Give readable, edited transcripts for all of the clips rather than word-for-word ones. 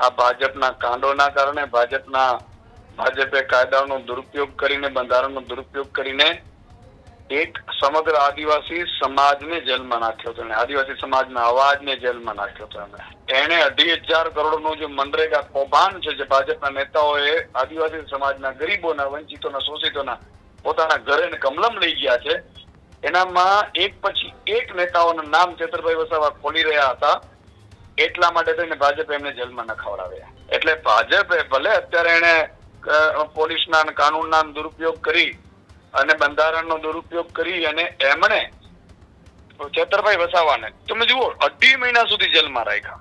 આ ભાજપના કાંડોના કારણે ભાજપે કાયદાનો દુરુપયોગ કરીને, બંધારણનો દુરુપયોગ કરીને એક સમગ્ર આદિવાસી સમાજને જેલમાં નાખ્યો હતો. આદિવાસી સમાજના અવાજને જેલમાં નાખ્યો હતો. એને 2,500 કરોડનું જે મનરેગા કૌભાંડ છે, જે ભાજપના નેતાઓએ આદિવાસી સમાજના ગરીબોના, વંચિતોના, શોષિતોના પોતાના ઘરે કમલમ લઈ ગયા છે, એનામાં એક પછી એક નેતાઓના નામ ચેતરભાઈ વસાવા ખોલી રહ્યા હતા. એટલા માટે થઈને ભાજપે એમને જેલમાં નખાવડાવ્યા. એટલે ભાજપે ભલે અત્યારે એને પોલીસના અને કાનૂનના દુરુપયોગ કરી અને બંધારણનો દુરુપયોગ કરી અને એમણે ચેતરભાઈ વસાવાને તમે જુઓ 2.5 મહિના સુધી જેલમાં રાખ્યા.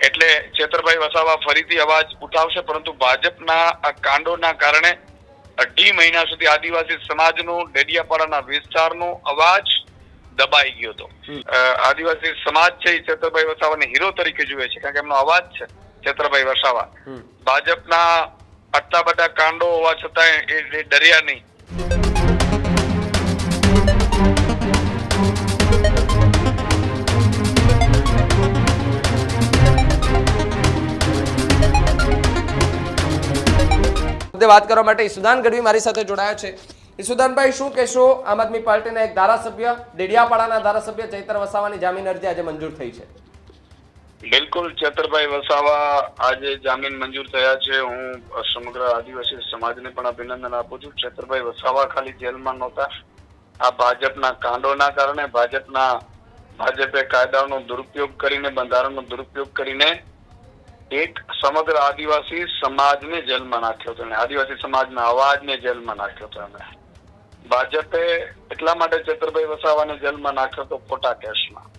એટલે ચેતરભાઈ વસાવા ફરીથી અવાજ ઉઠાવશે, પરંતુ ભાજપના આ કાંડોના કારણે 2.5 મહિના સુધી આદિવાસી સમાજનું, ડેડિયાપાડાના વિસ્તારનો અવાજ દબાઈ ગયો હતો. આદિવાસી સમાજ છે એ ચેતરભાઈ વસાવાને હીરો તરીકે જુએ છે, કારણ કે એમનો અવાજ છે ચેતરભાઈ વસાવા. ભાજપના આટલા બધા કાંડો હોવા છતાં એ ડર્યા નહીં. વાત કરવા માટે ઈસુદાન ગઢવી મારી સાથે જોડાયા છે. ઈસુદાનભાઈ, શું કહેશો? આમ આદમી પાર્ટીના એક ધારાસભ્ય, ડેડિયાપાડાના ધારાસભ્ય ચૈતર વસાવાની જામીન અરજી આજે મંજૂર થઈ છે. બિલકુલ, ચેતરભાઈ વસાવા આજે જામીન મંજૂર થયા છે. હું સમગ્ર આદિવાસી સમાજને પણ અભિનંદન આપું છું. ચેતરભાઈ વસાવા ખાલી જેલમાં નહોતા. આ ભાજપના કાંડોના કારણે ભાજપે કાયદાનો દુરુપયોગ કરીને, બંધારણનો દુરુપયોગ કરીને એક સમગ્ર આદિવાસી સમાજને જેલમાં નાખ્યો હતો. આદિવાસી સમાજના અવાજને જેલમાં નાખ્યો હતો. ભાજપે એટલા માટે ચેતરભાઈ વસાવાને જેલમાં નાખ્યો હતો ખોટા કેસમાં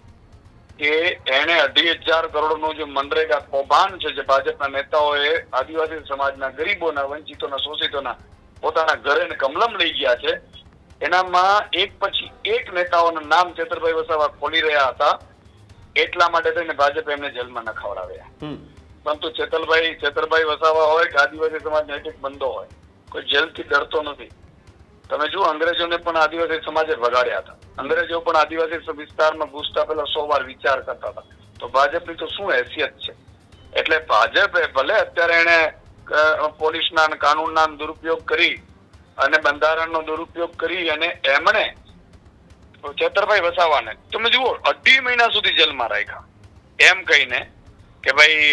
કે એને 2,500 કરોડનું જે મનરેગા કૌભાંડ છે, જે ભાજપના નેતાઓએ આદિવાસી સમાજના ગરીબોના, વંચિતોના, શોષિતોના પોતાના ઘરે કમલમ લઈ ગયા છે, એનામાં એક પછી એક નેતાઓના નામ ચેતરભાઈ વસાવા ખોલી રહ્યા હતા. એટલા માટે થઈને ભાજપે એમને જેલમાં નખાવડાવ્યા. પરંતુ ચેતરભાઈ વસાવા હોય કે આદિવાસી સમાજનો એક બંદો હોય, કોઈ જેલથી ડરતો નથી. તમે જુઓ, અંગ્રેજોને પણ આદિવાસી સમાજે વગાડ્યા હતા. અંગ્રેજો પણ આદિવાસી વિસ્તારમાં ઘૂસતા પહેલા 100 વાર વિચાર કરતા હતા. તો ભાજપની તો શું હેસિયત છે? એટલે ભાજપે ભલે અત્યારે એને પોલીસના અને કાનૂનના દુરુપયોગ કરી અને બંધારણનો દુરુપયોગ કરી અને એમણે ચેતરભાઈ વસાવાને તમે જુઓ 2.5 મહિના સુધી જેલમાં રાખ્યા, એમ કહીને કે ભાઈ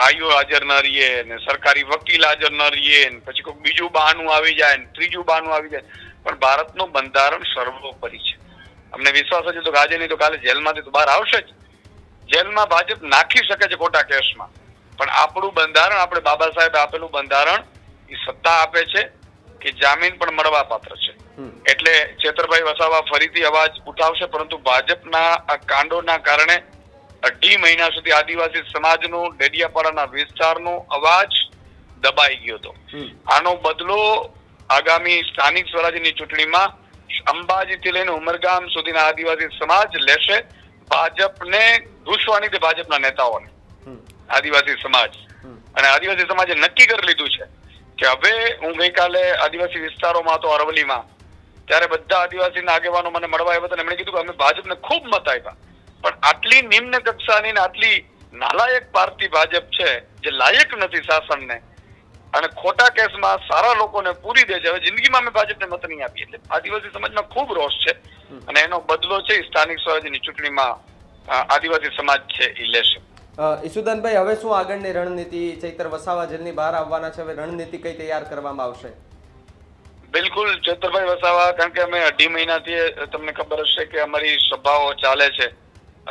આયુ હાજર ન રહીએ ને સરકારી વકીલ હાજર ન રહીએ ને પછી કોઈ બીજું બહાનું આવી જાય ને ત્રીજું બહાનું આવી જાય. પણ ભારતનું બંધારણ સર્વોપરી છે. અમને વિશ્વાસ છે તો આજે નહીં તો કાલે જેલમાંથી તો બહાર આવશે જ. જેલમાં ભાજપ નાખી શકે છે ખોટા કેસમાં, પણ આપણું બંધારણ, આપણે બાબા સાહેબે આપેલું બંધારણ એ સત્તા આપે છે કે જામીન પણ મળવા પાત્ર છે. એટલે ચેતરભાઈ વસાવા ફરીથી અવાજ ઉઠાવશે, પરંતુ ભાજપના આ કાંડોના કારણે 2.5 મહિના સુધી આદિવાસી સમાજનું, ડેડિયાપાડાના વિસ્તારનો અવાજ દબાઈ ગયો હતો. આનો બદલો આગામી સ્થાનિક સ્વરાજ્યની ચૂંટણીમાં અંબાજીથી લઈને ઉમરગામ સુધીના આદિવાસી સમાજ લેશે. ભાજપને ઘૂસવાની તે ભાજપના નેતાઓને આદિવાસી સમાજ અને આદિવાસી સમાજે નક્કી કરી લીધું છે કે હવે હું ગઈકાલે આદિવાસી વિસ્તારોમાં હતો, અરવલ્લીમાં, ત્યારે બધા આદિવાસીના આગેવાનો મને મળવા આવ્યા હતા. એમણે કીધું કે અમે ભાજપને ખૂબ મત આપ્યા, પણ આટલી નિમ્ન કક્ષાની ને આટલી નાલાયક પાર્ટી ભાજપ છે, જે લાયક નથી શાસનને અને ખોટા કેસમાં સારા લોકોને પૂરી દે છે. હવે જિંદગીમાં અમે ભાજપને મત નહીં આપીએ. એટલે આદિવાસી સમાજમાં ખૂબ રોષ છે અને એનો બદલો છે સ્થાનિક સ્વરાજ્યની ચૂંટણીમાં આદિવાસી સમાજ છે એ લેશે. ઈસુદાનભાઈ, હવે શું આગળની રણનીતિ? ચૈતર વસાવા જેલની બહાર આવવાના છે, હવે રણનીતિ કઈ તૈયાર કરવામાં આવશે? બિલકુલ, ચેતરભાઈ વસાવા, કારણ કે અમે 2.5 મહિનાથી તમને ખબર હશે કે અમારી સભાઓ ચાલે છે.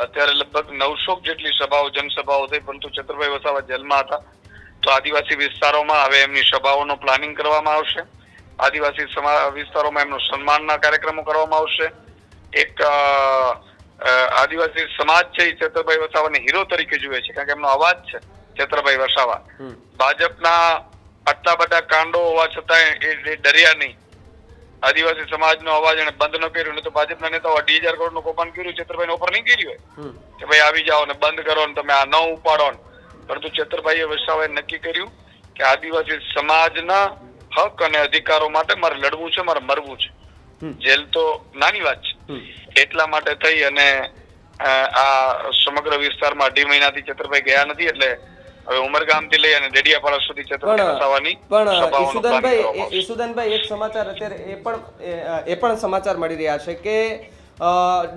અત્યારે લગભગ 900 જેટલી સભાઓ, જનસભાઓ થઈ, પરંતુ ચેતરભાઈ વસાવા જેલમાં હતા. તો આદિવાસી વિસ્તારોમાં હવે એમની સભાઓનો પ્લાનિંગ કરવામાં આવશે. આદિવાસી વિસ્તારોમાં એમનો સન્માનના કાર્યક્રમો કરવામાં આવશે. એક આદિવાસી સમાજ છે એ ચેતરભાઈ વસાવાને હીરો તરીકે જુએ છે, કારણ કે એમનો અવાજ છે ચેતરભાઈ વસાવા. ભાજપના આટલા બધા કાંડો હોવા છતાં એ ડર્યા નહીં. આદિવાસી સમાજનો અવાજ એને બંધ ન કર્યો, ને તો ભાજપના નેતાઓ 2,500 કરોડનું કૌભાંડ કર્યું, ચેતરભાઈ ઉપર નહીં કર્યું હોય કે ભાઈ આવી જાઓ ને બંધ કરો ને તમે આ ન ઉપાડો. પરંતુ ચેતરભાઈ વસાવાએ નક્કી કર્યું કે આદિવાસી સમાજના હક અને અધિકારો માટે મારે લડવું છે, મારે મરવું છે. જેલ તો નાની વાત છે. એટલા માટે થઈ અને આ સમગ્ર વિસ્તારમાં 2.5 મહિનાથી ચેતરભાઈ ગયા નથી. એટલે હવે ઉમરગામથી લઈ અને ડેડિયાપાડા સુધી ચેતરભાઈ વસાવાની પણ સભાઓનું planning કરવામાં આવશે. ઈસુદાનભાઈ એક સમાચાર અત્યારે એ પણ સમાચાર મળી રહ્યા છે કે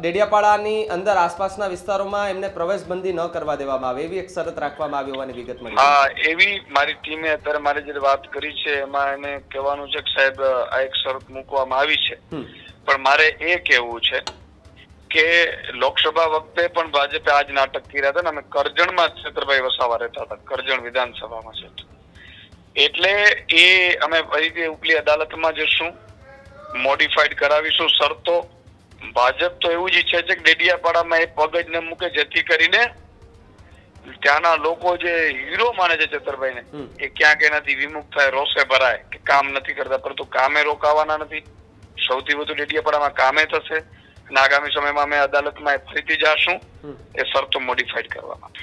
ડેડિયાપાડાની અંદર આસપાસના વિસ્તારોમાં એમને પ્રવેશબંધી ન કરવા દેવામાં આવે એવી એક શરત રાખવામાં આવી હોવાની વિગત મળી. હા, એવી મારી ટીમે અત્યારે મારી જે વાત કરી છે એમાં એને કહેવાનું છે કે સાહેબ આ એક શરત મૂકવામાં આવી છે, પણ મારે એ કહેવું છે કે લોકસભા વખતે પણ ભાજપે આજ નાટક કર્યા હતા ને અમે કરજણમાં ચેતરભાઈ વસાવા રહેતા હતા, કરજણ વિધાનસભામાં છે, એટલે એ અમે ફરીથી ઉપલી અદાલતમાં જશું, મોડિફાઈડ કરાવીશું શરતો. ભાજપ તો એવું જ ઈચ્છે છે કે ડેડિયાપાડામાં એ પગ જ ન મૂકે જેથી કરીને ત્યાંના લોકો જે હીરો માને છે ચેતરભાઈને એ ક્યાંક એનાથી વિમુખ થાય, રોષે ભરાય કે કામ નથી કરતા, પરંતુ કામે રોકાવાના નથી. સૌથી વધુ ડેડિયાપાડામાં કામે થશે અને આગામી સમયમાં અમે અદાલતમાં ફરીથી જાશું એ શરતો મોડિફાઈડ કરવા માટે.